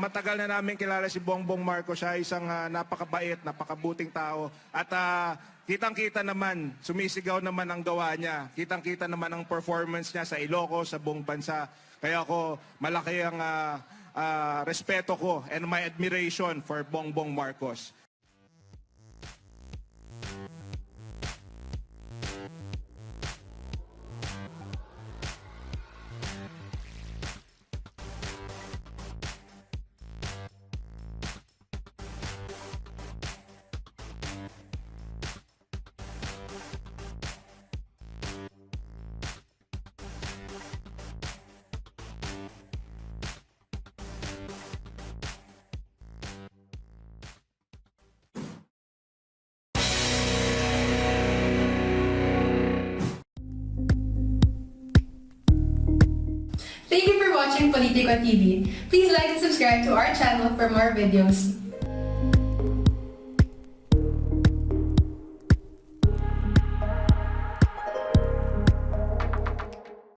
Matagal na namin kilala si Bongbong Marcos. Siya isang napakabait, napakabuting tao. At kitang-kita naman, sumisigaw naman ang gawa niya. Kitang-kita naman ang performance niya sa Ilocos, sa buong bansa. Kaya ako, malaki ang respeto ko and my admiration for Bongbong Marcos. Thank you for watching Politico TV. Please like and subscribe to our channel for more videos.